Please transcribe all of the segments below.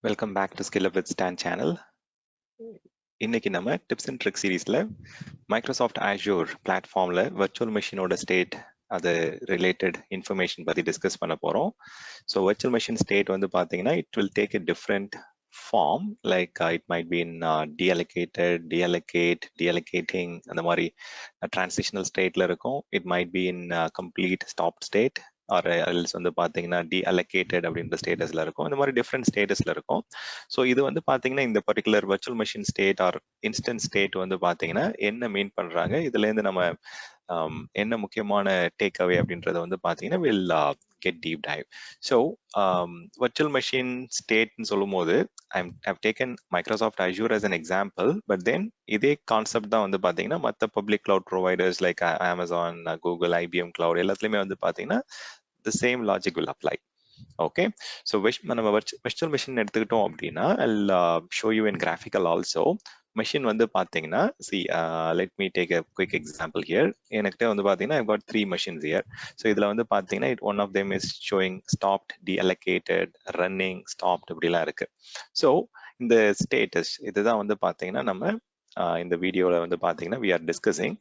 Welcome back to skill up with Stan channel. இன்னைக்கு நம்ம tips and trick சீரீஸ்ல Microsoft Azure பிளாட்ஃபார்ம்ல virtual மெஷினோட ஸ்டேட் அது ரிலேட்டட் இன்ஃபர்மேஷன் பத்தி டிஸ்கஸ் பண்ண போறோம். ஸோ வர்ச்சுவல் மெஷின் ஸ்டேட் வந்து பார்த்தீங்கன்னா it will take a different form like it might be in deallocated, deallocating அந்த மாதிரி டிரான்சிஷனல் ஸ்டேட்ல இருக்கும். It might be in complete stop state or else வந்து பார்த்தீங்கன்னா டீஅலோகேட்டட் அப்படின்ற ஸ்டேட்டஸ்ல இருக்கும். இந்த மாதிரி டிஃப்ரெண்ட் ஸ்டேட்டஸ்ல இருக்கும். ஸோ இது வந்து பார்த்தீங்கன்னா இந்த particular virtual machine state or instant state வந்து பார்த்தீங்கன்னா என்ன மீன் பண்றாங்க, இதுல இருந்து நம்ம என்ன முக்கியமான டேக் அவே அப்படின்றத வந்து பார்த்தீங்கன்னா will get deep dive. So virtual machine ஸ்டேட்னு சொல்லும் போது I've taken Microsoft Azure as an example, but then இதே கான்செப்ட் தான் வந்து பார்த்தீங்கன்னா மற்ற public cloud providers like Amazon, Google, IBM cloud எல்லாத்துலேயுமே வந்து பார்த்தீங்கன்னா the same logic will apply. Okay, so நம்ம virtual machine எடுத்துக்கிட்டோம் அப்படின்னா I'll show you in graphical also. Machine வந்து பார்த்தீங்கன்னா let me take a quick example here. எனக்கிட்ட வந்து பார்த்தீங்கன்னா I've got 3 machines here. So இதுல வந்து பார்த்தீங்கன்னா one of them is showing stopped, deallocated, running, stopped இப்படிலாம் இருக்கு. So இந்த ஸ்டேட்டஸ் இதுதான் வந்து பார்த்தீங்கன்னா நம்ம இந்த வீடியோல வந்து பார்த்தீங்கன்னா we are discussing.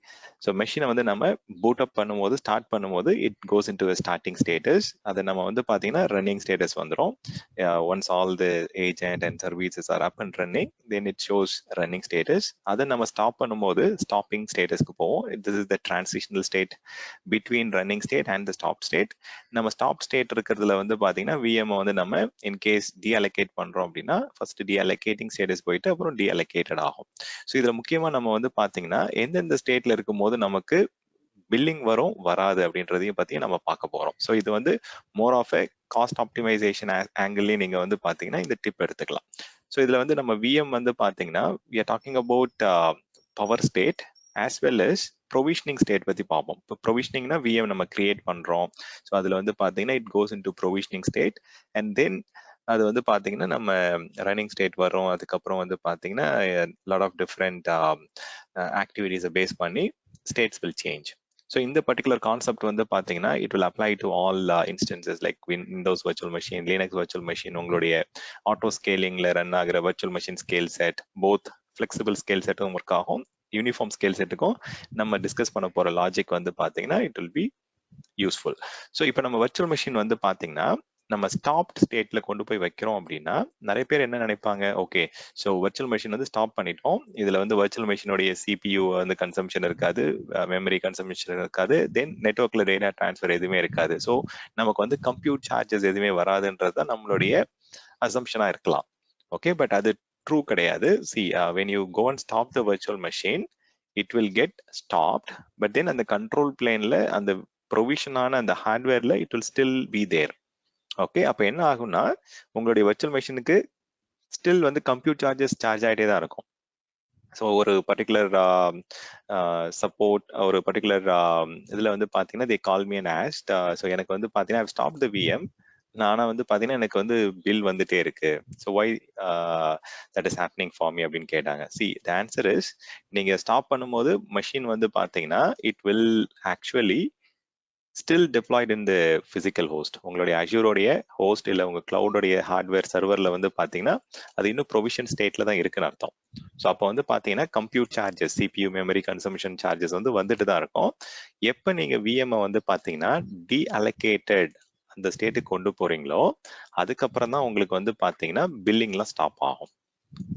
ஸோ மெஷினை வந்து நம்ம பூட் அப் பண்ணும்போது ஸ்டார்ட் பண்ணும்போது it goes into starting status. அதை நம்ம வந்து பார்த்தீங்கன்னா ரன்னிங் ஸ்டேட்டஸ் வந்துடும். Once all the agent and services are up and running then it shows running status. அதை நம்ம ஸ்டாப் பண்ணும்போது ஸ்டாப்பிங் ஸ்டேட்டஸ்க்கு போவோம். This is the transitional state between running state and the stop state. நம்ம stop state இருக்கிறதுல வந்து பார்த்தீங்கன்னா VM வந்து நம்ம இன்கேஸ் டீஅலோகேட் பண்றோம் அப்படின்னா ஃபர்ஸ்ட் டீஅலோகேட்டிங் ஸ்டேட்டஸ் போயிட்டு அப்புறம் டீஅலோகேட்டட் ஆகும். ஸோ இதுல முக்கியமா நம்ம வந்து பார்த்தீங்கன்னா எந்தெந்த ஸ்டேட்ல இருக்கும்போது நமக்கு பில்லிங் வரும் வராது அப்படின்றதையும் பத்தி நம்ம பார்க்க போறோம். ஸோ இது வந்து more of a cost optimization ஆங்கிள்லயும் நீங்க வந்து பாத்தீங்கன்னா இந்த டிப் எடுத்துக்கலாம். ஸோ இதுல வந்து நம்ம விஎம் வந்து பாத்தீங்கன்னா we are talking about power state as well as provisioning state பத்தி பார்ப்போம். இப்போ ப்ரொவிஷனிங்னா விஎம் நம்ம கிரியேட் பண்றோம். ஸோ அதுல வந்து பாத்தீங்கன்னா it goes in to provisioning state and then அது வந்து பாத்தீங்கன்னா நம்ம ரன்னிங் ஸ்டேட் வரும். அதுக்கப்புறம் வந்து பாத்தீங்கன்னா லாட் ஆஃப் டிஃப்ரெண்ட் ஆக்டிவிட்டிஸை பேஸ் பண்ணி ஸ்டேட்ஸ் வில் சேஞ்ச். ஸோ இந்த பர்டிகுலர் கான்செப்ட் வந்து பாத்தீங்கன்னா it will apply to all instances like Windows virtual machine, Linux virtual machine, உங்களுடைய ஆட்டோ ஸ்கேலிங்ல ரன் ஆகிற virtual machine scale set, both flexible scale செட்டும் work ஆகும், யூனிஃபார்ம் ஸ்கேல் செட்டுக்கும் நம்ம டிஸ்கஸ் பண்ண போற லாஜிக் வந்து பாத்தீங்கன்னா it will be useful. So இப்போ நம்ம வர்ச்சுவல் மெஷின் வந்து பாத்தீங்கன்னா நம்ம ஸ்டாப் ஸ்டேட்ல கொண்டு போய் வைக்கிறோம் அப்படின்னா நிறைய பேர் என்ன நினைப்பாங்க, ஓகே ஸோ வர்ச்சுவல் மெஷின் வந்து ஸ்டாப் பண்ணிட்டோம், இதுல வந்து வர்ச்சுவல் மெஷினோடைய சிபியூ வந்து கன்சம்ஷன் இருக்காது, மெமரி கன்சம்ஷன் இருக்காது, தென் நெட்ஒர்க்ல டேட்டா டிரான்ஸ்ஃபர் எதுவுமே இருக்காது, ஸோ நமக்கு வந்து கம்ப்யூட் சார்ஜஸ் எதுவுமே வராதுன்றது தான் நம்மளுடைய அசம்ஷனா இருக்கலாம். ஓகே, பட் அது ட்ரூ கிடையாது. when you go and stop the virtual machine it will get stopped, but then அந்த கண்ட்ரோல் பிளேன்ல அந்த ப்ரொவிஷனான அந்த ஹார்ட்வேர்ல it will still be there. Okay, அப்ப என்ன ஆகும்னா உங்களுடைய வர்ச்சுவல் மெஷினுக்கு ஸ்டில் வந்து கம்ப்யூட் சார்ஜஸ் சார்ஜ் ஆகிட்டே தான் இருக்கும். ஸோ ஒரு பர்டிகுலர் சப்போர்ட் ஒரு பர்டிகுலர் இதுல வந்து பாத்தீங்கன்னா they call me and asked. So எனக்கு வந்து பாத்தீங்கன்னா ஸ்டாப் த விஎம், ஆனா வந்து பாத்தீங்கன்னா எனக்கு வந்து பில் வந்துட்டே இருக்கு, so why that is happening for me அப்படின்னு கேட்டாங்க. த ஆன்சர் இஸ் நீங்க ஸ்டாப் பண்ணும்போது மெஷின் வந்து பாத்தீங்கன்னா it will actually still deployed in the physical host. உங்களுடைய அஜூரோடைய ஹோஸ்ட் இல்லை உங்க கிளவுடோடைய ஹார்ட்வேர் சர்வர்ல வந்து பாத்தீங்கன்னா அது இன்னும் ப்ரொவிஷன் ஸ்டேட்ல தான் இருக்குன்னு அர்த்தம். ஸோ அப்போ வந்து பாத்தீங்கன்னா compute charges, CPU memory consumption charges வந்து வந்துட்டு தான் இருக்கும். எப்போ நீங்க விஎம் வந்து பாத்தீங்கன்னா டீஅலோகேட்டட் அந்த ஸ்டேட்டுக்கு கொண்டு போறீங்களோ அதுக்கப்புறம் தான் உங்களுக்கு வந்து பாத்தீங்கன்னா பில்லிங்லாம் ஸ்டாப் ஆகும்.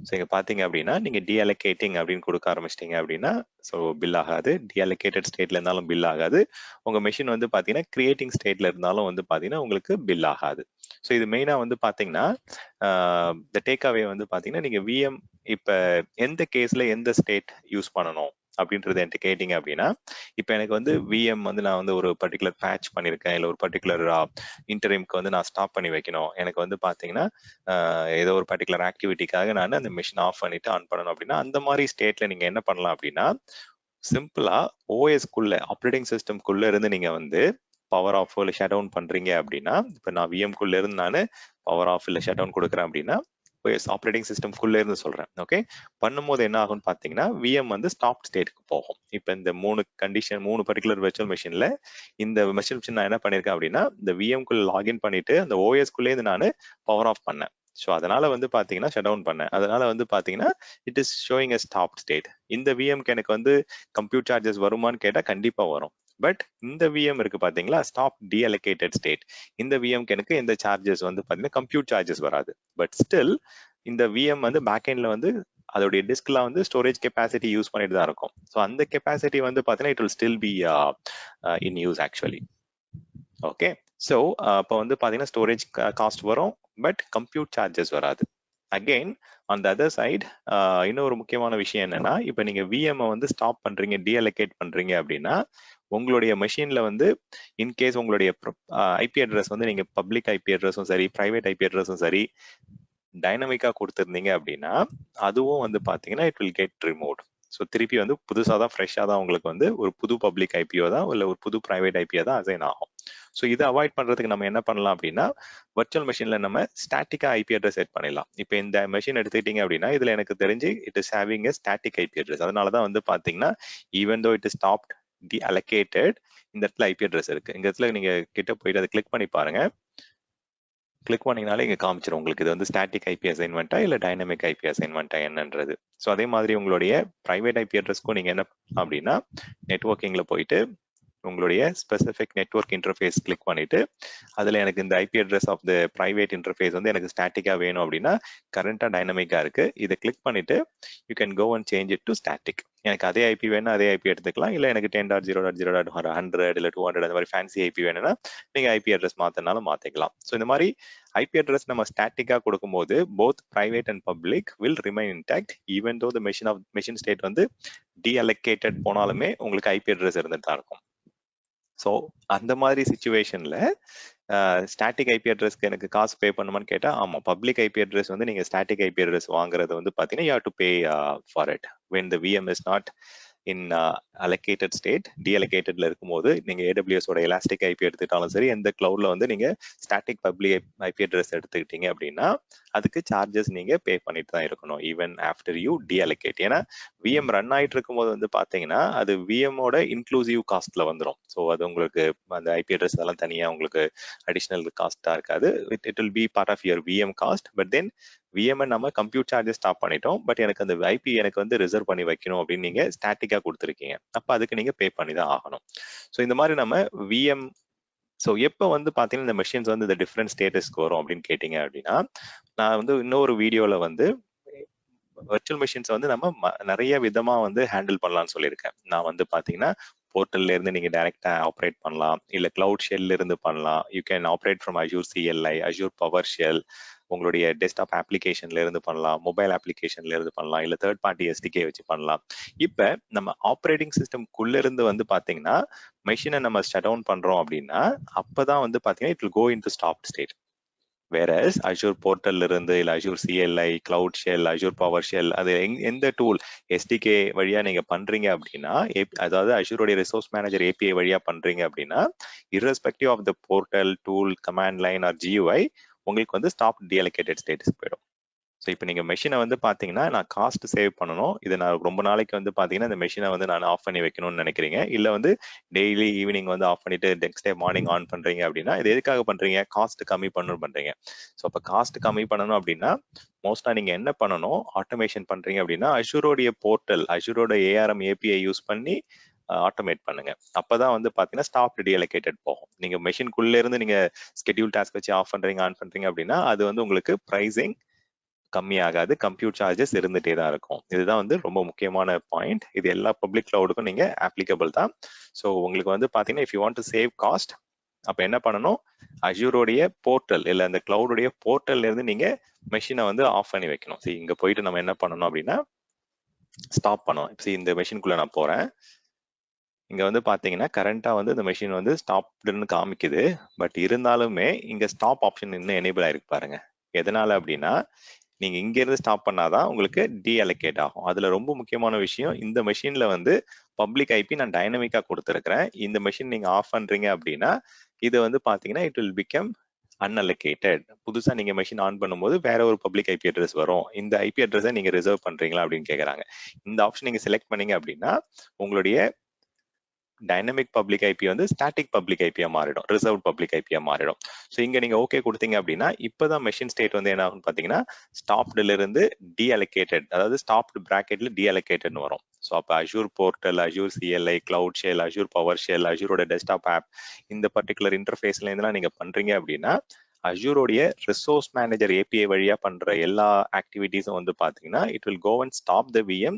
ஸோ இங்க பாத்தீங்க அப்படின்னா நீங்க டீஅலோகேட்டிங் அப்படின்னு கொடுக்க ஆரம்பிச்சிட்டீங்க அப்படின்னா ஸோ பில் ஆகாது, டீஅலோகேட்டட் ஸ்டேட்ல இருந்தாலும் பில் ஆகாது, உங்க மெஷின் வந்து பாத்தீங்கன்னா கிரியேட்டிங் ஸ்டேட்ல இருந்தாலும் வந்து பாத்தீங்கன்னா உங்களுக்கு பில் ஆகாது. ஸோ இது மெயினா வந்து பாத்தீங்கன்னா த டேக் அவே வந்து பாத்தீங்கன்னா நீங்க விஎம் இப்ப எந்த கேஸ்ல எந்த ஸ்டேட் யூஸ் பண்ணணும் அப்படின்றது என்கிட்ட கேட்டீங்க அப்படின்னா, இப்போ எனக்கு வந்து விஎம் வந்து நான் வந்து ஒரு பர்டிகுலர் பேட்ச் பண்ணியிருக்கேன், இல்லை ஒரு பர்டிகுலர் இன்டரிம்க்கு வந்து நான் ஸ்டாப் பண்ணி வைக்கணும், எனக்கு வந்து பாத்தீங்கன்னா ஏதோ ஒரு பர்டிகுலர் ஆக்டிவிட்டிக்காக நான் அந்த மிஷின் ஆஃப் பண்ணிட்டு ஆன் பண்ணணும் அப்படின்னா அந்த மாதிரி ஸ்டேட்ல நீங்க என்ன பண்ணலாம் அப்படின்னா சிம்பிளா ஓஎஸ்குள்ள ஆப்ரேட்டிங் சிஸ்டம்குள்ள இருந்து நீங்க வந்து பவர் ஆஃப் இல்லை ஷட் டவுன் பண்றீங்க அப்படின்னா, இப்போ நான் விஎம்குள்ள இருந்து நான் பவர் ஆஃப் இல்லை ஷட் டவுன் கொடுக்குறேன் அப்படின்னா ஆப்ரேட்டிங் சிஸ்டம்குள்ள இருந்து சொல்றேன். ஓகே, பண்ணும்போது என்ன ஆகும்னு பாத்தீங்கன்னா விஎம் வந்து ஸ்டாப் ஸ்டேட்டுக்கு போகும். இப்போ இந்த மூணு பர்டிகுலர் வெர்ச்சுவல் மெஷின்ல இந்த மெஷின் நான் என்ன பண்ணிருக்கேன் அப்படின்னா இந்த விஎம்குள்ள லாகின் பண்ணிட்டு அந்த ஓஎஸ்குள்ளே இருந்து நான் பவர் ஆஃப் பண்ணேன். ஸோ அதனால வந்து பாத்தீங்கன்னா ஷட் டவுன் பண்ணேன். அதனால வந்து பாத்தீங்கன்னா it is showing a stop state. இந்த விஎம்க்கு எனக்கு வந்து கம்ப்யூட் சார்ஜஸ் வருமான்னு கேட்டா கண்டிப்பா வரும். பட் இந்த விஎம் இருக்கு பாத்தீங்களா, ஸ்டாப் டீஅலோகேட்டட் ஸ்டேட். இந்த விஎம்க்கு எனக்கு எந்த சார்ஜஸ் வந்து பாத்தீங்கன்னா கம்ப்யூட் சார்ஜஸ் வராது. பட் ஸ்டில் இந்த விஎம் வந்து பேக்எண்ட்ல வந்து அதோடைய டிஸ்க்ல வந்து ஸ்டோரேஜ் கெப்பாசிட்டி யூஸ் பண்ணிட்டு தான் இருக்கும். ஸோ அந்த கெப்பாசிட்டி வந்து பாத்தீங்கன்னா it will still be in use actually. Okay, so இப்போ வந்து பாத்தீங்கன்னா ஸ்டோரேஜ் காஸ்ட் வரும், பட் கம்ப்யூட் சார்ஜஸ் வராது. Again on the other side இன்னொரு முக்கியமான விஷயம் என்னன்னா, இப்போ நீங்க விஎம் வந்து ஸ்டாப் பண்றீங்க, டீஅலோகேட் பண்றீங்க அப்படின்னா உங்களுடைய மெஷின்ல வந்து இன்கேஸ் உங்களுடைய ஐபி அட்ரஸ் வந்து நீங்க பப்ளிக் ஐபி அட்ரஸும் சரி, பிரைவேட் ஐபி அட்ரஸும் சரி டைனமிக்கா கொடுத்துருந்தீங்க அப்படின்னா அதுவும் வந்து பாத்தீங்கன்னா it will get remove. So திருப்பி வந்து புதுசாக தான் ஃப்ரெஷ்ஷாக தான் உங்களுக்கு வந்து ஒரு புது பப்ளிக் ஐபிஓ தான் இல்லை ஒரு புது பிரைவேட் ஐபிஓ தான் அசைன் ஆகும். ஸோ இதை அவாய்ட் பண்றதுக்கு நம்ம என்ன பண்ணலாம் அப்படின்னா, வர்ச்சுவல் மெஷின்ல நம்ம ஸ்டாட்டிக்கா ஐபி அட்ரஸ் செட் பண்ணிடலாம். இப்போ இந்த மெஷின் எடுத்துக்கிட்டீங்க அப்படின்னா இதுல எனக்கு தெரிஞ்சு it is having a static IP address. அதனாலதான் வந்து பாத்தீங்கன்னா even though it is stopped deallocated, இந்த இடத்துல ஐபி அட்ரஸ் இருக்கு. இந்த இடத்துல நீங்க கிட்ட போயிட்டு அதை கிளிக் பண்ணி பாருங்க. கிளிக் பண்ணீங்கனாலே இங்க காமிச்சிடும் உங்களுக்கு இது வந்து ஸ்டாட்டிக் ஐபி அசைன்மெண்ட்டா இல்ல டைனமிக் ஐபி அசைன்மெண்ட்டா என்னன்றது. ஸோ அதே மாதிரி உங்களுடைய பிரைவேட் ஐபி அட்ரஸ்க்கும் நீங்க என்ன அப்படின்னா நெட்வொர்க்கிங்ல போயிட்டு உங்களுடைய ஸ்பெசிஃபிக் நெட்வொர்க் இன்டர்ஃபேஸ் கிளிக் பண்ணிட்டு அதுல எனக்கு இந்த IP address of the private interface வந்து எனக்கு ஸ்டாட்டிக்கா வேணும் அப்படின்னா கரண்டா டைனமிக்கா இருக்கு, இதை கிளிக் பண்ணிட்டு you can go and change it to static. எனக்கு அதே ஐபி வேணும் அதே ஐபி எடுத்துக்கலாம், இல்ல எனக்கு 10.0.0.100 இல்ல 200 அந்த மாதிரி ஃபேன்சி ஐபி வேணும்னா நீங்க ஐபி அட்ரஸ் மாத்தினாலும் மாத்திக்கலாம். ஸோ இந்த மாதிரி ஐபி அட்ரஸ் நம்ம ஸ்டாட்டிக்கா கொடுக்கும்போது both private and public will remain intact even though the machine state வந்து டீஅலோகேட்டட் போனாலுமே உங்களுக்கு ஐபி அட்ரஸ் இருந்துட்டு தான் இருக்கும். ஸோ அந்த மாதிரி சுச்சுவேஷன்ல ஸ்டாட்டிக் ஐபி அட்ரஸ்க்கு எனக்கு காசு பே பண்ணுமான்னு கேட்டா ஆமா, பப்ளிக் ஐபி அட்ரஸ் வந்து நீங்க ஸ்டாட்டிக் ஐபி அட்ரஸ் வாங்குறது வந்து பாத்தீங்கன்னா you have to pay for it when the VM is not in allocated state. டீஅலோகேட்டட்ல இருக்கும்போது நீங்க AWS ஓட எலாஸ்டிக் ஐபி எடுத்துட்டாலும் சரி, எந்த கிளவுட்ல வந்து நீங்க ஸ்டாட்டிக் பப்ளிக் ஐபி அட்ரஸ் எடுத்துக்கிட்டீங்க அப்படின்னா அதுக்கு சார்ஜஸ் நீங்க பே பண்ணிட்டு தான் இருக்கணும் ஈவன் ஆஃப்டர் யூ டீஅலோகேட். ஏன்னா விஎம் ரன் ஆயிட்டு இருக்கும்போது வந்து பாத்தீங்கன்னா அது விஎம்மோட இன்க்ளூசிவ் காஸ்ட்ல வந்துடும். ஸோ அது உங்களுக்கு அந்த ஐபி அட்ரஸ் அதெல்லாம் தனியா உங்களுக்கு அடிஷனல் காஸ்டா இருக்காது. It will be part of your VM cost. But then VM நம்ம கம்ப்யூட் சார்ஜஸ் ஸ்டாப் பண்ணிட்டோம், பட் எனக்கு அந்த ஐபி எனக்கு வந்து ரிசர்வ் பண்ணி வைக்கணும் அப்படின்னு நீங்க ஸ்டாட்டிக்கா கொடுத்துருக்கீங்க, அப்ப அதுக்கு நீங்க பே பண்ணி தான் ஆகணும். ஸோ இந்த மாதிரி நம்ம விஎம் ஸோ எப்போ வந்து பாத்தீங்கன்னா இந்த மெஷின்ஸ் வந்து இந்த டிஃப்ரெண்ட் ஸ்டேட்டஸ்க்கு வரும் அப்படின்னு கேட்டீங்க அப்படின்னா, நான் வந்து இன்னொரு வீடியோல வந்து வர்ச்சுவல் மெஷின்ஸ் வந்து நம்ம நிறைய விதமா வந்து ஹேண்டில் பண்ணலாம்னு சொல்லியிருக்கேன். நான் வந்து பாத்தீங்கன்னா போர்ட்டல்ல இருந்து நீங்க டைரக்டா ஆப்ரேட் பண்ணலாம், இல்ல கிளவுட் ஷெல்ல இருந்து பண்ணலாம். You can operate from Azure CLI, Azure power shell, உங்களுடைய டெஸ்க்டாப் அப்ளிகேஷன்ல இருந்து பண்ணலாம், மொபைல் அப்ளிகேஷன்ல இருந்து பண்ணலாம், இல்ல தேர்ட் பார்ட்டி எஸ்டிகே வச்சு பண்ணலாம். இப்ப நம்ம ஆப்ரேட்டிங் சிஸ்டம்குள்ள இருந்து வந்து பாத்தீங்கன்னா மெஷினை நம்ம ஷட் டவுன் பண்றோம் அப்படின்னா அப்பதான் வந்து பாத்தீங்கன்னா it will go into stop state. Whereas Azure போர்ட்டல்ல இருந்து இல்ல Azure CLI, cloud shell, Azure power shell, அது எந்த டூல் எஸ்டிகே வழியா நீங்க பண்றீங்க அப்படின்னா, அதாவது அஜூரோட ரிசோர்ஸ் மேனேஜர் ஏபிஐ வழியா பண்றீங்க அப்படின்னா irrespective of the portal, tool, command line or GUI உங்களுக்கு வந்து ஸ்டாப் டீஅலோகேட்டட் ஸ்டேட்டஸ் போயிடும். ஸோ இப்போ நீங்க மெஷினை வந்து பாத்தீங்கன்னா நான் காஸ்ட் சேவ் பண்ணணும், இதை நான் ரொம்ப நாளைக்கு வந்து பாத்தீங்கன்னா இந்த மெஷினை வந்து நான் ஆஃப் பண்ணி வைக்கணும்னு நினைக்கிறீங்க, இல்ல வந்து டெய்லி ஈவினிங் வந்து ஆஃப் பண்ணிட்டு நெக்ஸ்ட் டே மார்னிங் ஆன் பண்றீங்க அப்படின்னா இது எதுக்காக பண்றீங்க, காஸ்ட் கம்மி பண்ணணும் பண்றீங்க. ஸோ அப்போ காஸ்ட் கம்மி பண்ணணும் அப்படின்னா மோஸ்டா நீங்க என்ன பண்ணணும், ஆட்டோமேஷன் பண்றீங்க அப்படின்னா அஜூரோடைய போர்ட்டல், அஜூரோட ஏஆர்எம் ஏபிஐ யூஸ் பண்ணி ஆட்டோமேட் பண்ணுங்க. அப்பதான் வந்து பாத்தீங்கன்னா ஸ்டாப் டீஅலோகேட்டட் போகும். நீங்க மெஷின்குள்ள இருந்து நீங்க ஸ்கெடியூல் டாஸ்க் வச்சு ஆஃப் பண்றீங்க ஆன் பண்றீங்க அப்படின்னா அது வந்து உங்களுக்கு பிரைசிங் கம்மியாகாது, கம்ப்யூட் சார்ஜஸ் இருந்துட்டே தான் இருக்கும். இதுதான் வந்து ரொம்ப முக்கியமான பாயிண்ட். இது எல்லா பப்ளிக் கிளவுடுக்கும் நீங்க அப்ளிகபிள் தான். ஸோ உங்களுக்கு வந்து பாத்தீங்கன்னா if you want to save cost அப்ப என்ன பண்ணணும், அஜூரோடைய போர்ட்டல் இல்ல அந்த கிளவுடைய போர்ட்டல்ல இருந்து நீங்க மெஷினை வந்து ஆஃப் பண்ணி வைக்கணும். சரி, இங்க போயிட்டு நம்ம என்ன பண்ணணும் அப்படின்னா ஸ்டாப் பண்ணணும். சரி, இந்த மெஷின்குள்ள நான் போறேன். இங்க வந்து பாத்தீங்கன்னா கரண்டா வந்து இந்த மெஷின் வந்து ஸ்டாப்டுன்னு காமிக்குது. பட் இருந்தாலுமே இங்க ஸ்டாப் ஆப்ஷன் இன்னும் எனேபிள் ஆயிருக்கு பாருங்க. எதனால அப்படின்னா நீங்க இங்க இருந்து ஸ்டாப் பண்ணாதான் உங்களுக்கு டீஅலோகேட் ஆகும். அதுல ரொம்ப முக்கியமான விஷயம், இந்த மெஷின்ல வந்து பப்ளிக் ஐபி நான் டைனமிக்கா கொடுத்துருக்கிறேன். இந்த மெஷின் நீங்க ஆஃப் பண்றீங்க அப்படின்னா இது வந்து பாத்தீங்கன்னா இட் வில் பிகம் அன்அலோகேட்டட். புதுசா நீங்க மெஷின் ஆன் பண்ணும்போது வேற ஒரு பப்ளிக் ஐபி அட்ரஸ் வரும், இந்த ஐபி அட்ரஸை நீங்க ரிசர்வ் பண்றீங்களா அப்படின்னு கேக்குறாங்க. இந்த ஆப்ஷன் நீங்க செலக்ட் பண்ணீங்க அப்படின்னா உங்களுடைய டைனமிக் பப்ளிக் ஐபி வந்து ஸ்டாட்டிக் பப்ளிக் ஐபியா மாறிடும், ரிசர்வ் பப்ளிக் ஐபியா மாறிடும். ஸோ இங்க நீங்க ஓகே கொடுத்தீங்க அப்படின்னா இப்பதான் மெஷின் ஸ்டேட் வந்து என்ன ஆகும்னு பாத்தீங்கன்னா ஸ்டாப்டுல இருந்து டீஅலோகேட்டட், அதாவது ஸ்டாப்டு பிராக்கெட்ல டீஅலோகேட்டட்னு வரும். ஸோ அப்போ Azure portal, Azure CLI, cloud shell, Azure power shell, அஜூரோட டெஸ்க்டாப் ஆப், இந்த பர்டிகுலர் இன்டர்ஃபேஸ்ல இருந்தெல்லாம் நீங்க பண்றீங்க அப்படின்னா அஜூரோடைய ரிசோர்ஸ் மேனேஜர் ஏபிஐ வழியா பண்ற எல்லா ஆக்டிவிட்டிஸும் வந்து பாத்தீங்கன்னா it will go and stop the VM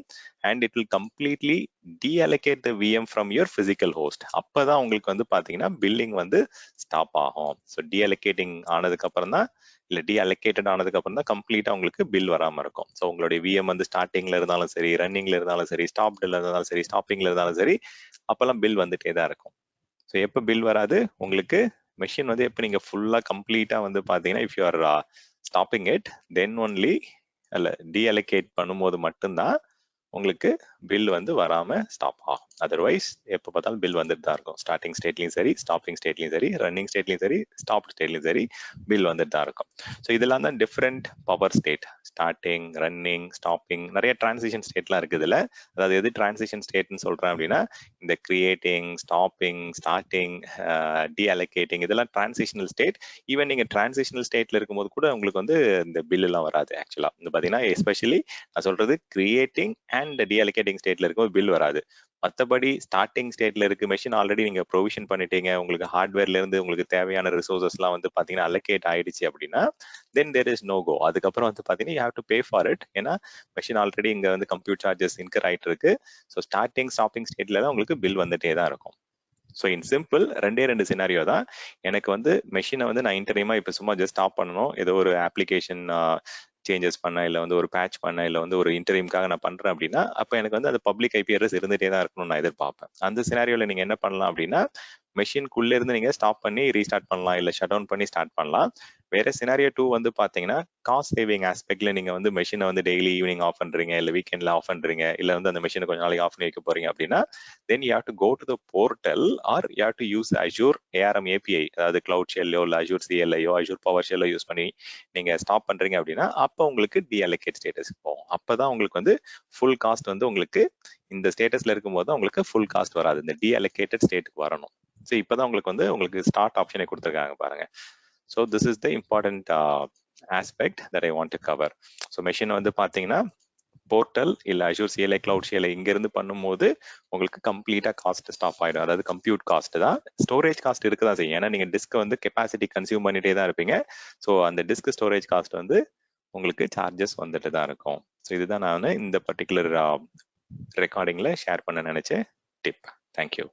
and it will completely deallocate the VM from your physical host. அப்பதான் உங்களுக்கு வந்து பாத்தீங்கன்னா பில்லிங் வந்து ஸ்டாப் ஆகும். ஸோ டீஅலோகேட்டிங் ஆனதுக்கு அப்புறம் தான், இல்ல டீஅலோகேட்டட் ஆனதுக்கு அப்புறம் தான் கம்ப்ளீட்டா உங்களுக்கு பில் வராம இருக்கும். ஸோ உங்களுடைய விஎம் வந்து ஸ்டார்டிங்ல இருந்தாலும் சரி, ரன்னிங்ல இருந்தாலும் சரி, ஸ்டாப்ல இருந்தாலும் சரி, ஸ்டாப்பிங்ல இருந்தாலும் சரி, அப்பெல்லாம் பில் வந்துட்டே தான் இருக்கும். ஸோ எப்போ பில் வராது உங்களுக்கு, மெஷின் வந்து எப்போ நீங்க ஃபுல்லா கம்ப்ளீட்டா வந்து பாத்தீங்கன்னா if you are stopping it then only, அல்ல டீஅலோகேட் பண்ணும்போது மட்டும்தான் உங்களுக்கு பில் வந்து வராம ஸ்டாப் ஆகும். அதர்வைஸ் எப்போ பார்த்தாலும் பில் வந்துட்டு தான் இருக்கும். ஸ்டார்டிங் ஸ்டேட்லையும் சரி, ஸ்டாப்பிங் ஸ்டேட்லையும் சரி, ரன்னிங் ஸ்டேட்லையும் சரி, ஸ்டாப் ஸ்டேட்லையும் சரி, பில் வந்துட்டு தான் இருக்கும். ஸோ இதெல்லாம் தான் different power state. Starting, running, stopping, நிறைய டிரான்சிஷன் ஸ்டேட்லாம் இருக்குதுல்ல. அதாவது எது டிரான்சிஷன் ஸ்டேட்னு சொல்றேன் அப்படின்னா இந்த கிரியேட்டிங், ஸ்டாப்பிங், ஸ்டார்டிங், டீஅலோகேட்டிங், இதெல்லாம் டிரான்சிஷனல் ஸ்டேட். ஈவன் நீங்க டிரான்சிஷனல் ஸ்டேட்ல இருக்கும்போது கூட உங்களுக்கு வந்து இந்த பில் எல்லாம் வராது. ஆக்சுவலா வந்து பாத்தீங்கன்னா எஸ்பெஷலி நான் சொல்றது கிரியேட்டிங் அண்ட் டீஅலோகேட்டிங் ஸ்டேட்ல இருக்கும்போது பில் வராது. மற்றபடி ஸ்டார்டிங் ஸ்டேட்ல இருக்கு மெஷின் ஆல்ரெடி நீங்க ப்ரொவிஷன் பண்ணிட்டீங்க, உங்களுக்கு ஹார்ட்வேர்ல இருந்து உங்களுக்கு தேவையான ரிசோர்சஸ் எல்லாம் வந்து பாத்தீங்கன்னா அலோகேட் ஆயிடுச்சு அப்படின்னா தென் தேர் இஸ் நோ கோ. அதுக்கப்புறம் வந்து பாத்தீங்கன்னா you have to pay for it. ஏன்னா மெஷின் ஆல்ரெடி இங்க வந்து கம்ப்யூட் சார்ஜஸ் இன்கர் ஆயிட்டு இருக்கு. ஸோ ஸ்டார்டிங் ஸ்டாப்பிங் ஸ்டேட்ல தான் உங்களுக்கு பில் வந்துட்டே தான் இருக்கும். ஸோ இன் சிம்பிள் ரெண்டு சினாரியோ தான். எனக்கு வந்து மெஷினை வந்து நான் இன்டர்னியமா இப்போ சும்மா ஜஸ்ட் ஸ்டாப் பண்ணணும், ஏதோ ஒரு அப்ளிகேஷன் சேஞ்சஸ் பண்ண, இல்லை வந்து ஒரு பேட்ச் பண்ண, இல்லை வந்து ஒரு இன்டர்வியூக்காக நான் பண்றேன் அப்படின்னா அப்போ எனக்கு வந்து அது பப்ளிக் ஐபி அட்ரஸ் இருந்துட்டே தான் இருக்கணும்னு நான் எதிர்பார்ப்பேன். அந்த சினாரியோல நீங்க என்ன பண்ணலாம் அப்படின்னா மெஷின்குள்ள இருந்து நீங்க ஸ்டாப் பண்ணி ரீஸ்டார்ட் பண்ணலாம், இல்லை ஷட் டவுன் பண்ணி ஸ்டார்ட் பண்ணலாம். வேற சினாரியோ 2 வந்து பாத்தீங்கன்னா காஸ்ட் சேவிங் ஆஸ்பெக்ட்ல நீங்க வந்து மெஷினை வந்து டெய்லி ஈவினிங் ஆஃப் பண்றீங்க, இல்லை வீக்கெண்ட்ல ஆஃப் பண்றீங்க, இல்லை வந்து அந்த மெஷினை கொஞ்ச நாளைக்கு ஆஃப் பண்ணி வைக்க போறீங்க அப்படின்னா then you have to go to the portal or you have to use Azure ARM API, அதாவது Cloud Shell இல்ல Azure CLI Azure Power Shell use பண்ணி நீங்க ஸ்டாப் பண்றீங்க அப்படின்னா அப்போ உங்களுக்கு டீஅலோகேட் ஸ்டேட்டஸ் போகும். அப்பதான் உங்களுக்கு வந்து ஃபுல் காஸ்ட் வந்து உங்களுக்கு இந்த ஸ்டேட்டஸ்ல இருக்கும்போது உங்களுக்கு ஃபுல் காஸ்ட் வராது, இந்த டீஅலோகேட்டட் ஸ்டேட்டுக்கு வரணும். ஸோ இப்பதான் உங்களுக்கு வந்து உங்களுக்கு ஸ்டார்ட் ஆப்ஷனை கொடுத்துருக்காங்க பாருங்க. So this is the important aspect that I want to cover. So machine வந்து பாத்தீங்கன்னா போர்ட்டல் இல்ல அஜூர் சிஎல்ஐ, கிளவுட் சிஎல்ஐ இங்க இருந்து பண்ணும்போது உங்களுக்கு கம்ப்ளீட்டா காஸ்ட் ஸ்டாப் ஆயிடும். அதாவது கம்ப்யூட் காஸ்ட் தான், ஸ்டோரேஜ் காஸ்ட் இருக்குதான் செய்யும். ஏன்னா நீங்க டிஸ்க் வந்து கெப்பாசிட்டி கன்சியூம் பண்ணிட்டே தான் இருப்பீங்க. ஸோ அந்த டிஸ்க் ஸ்டோரேஜ் காஸ்ட் வந்து உங்களுக்கு சார்ஜஸ் வந்துட்டு தான் இருக்கும். ஸோ இதுதான் நான் இந்த பர்டிகுலர் ரெக்கார்டிங்ல ஷேர் பண்ண நினைச்ச டிப். தேங்க்யூ.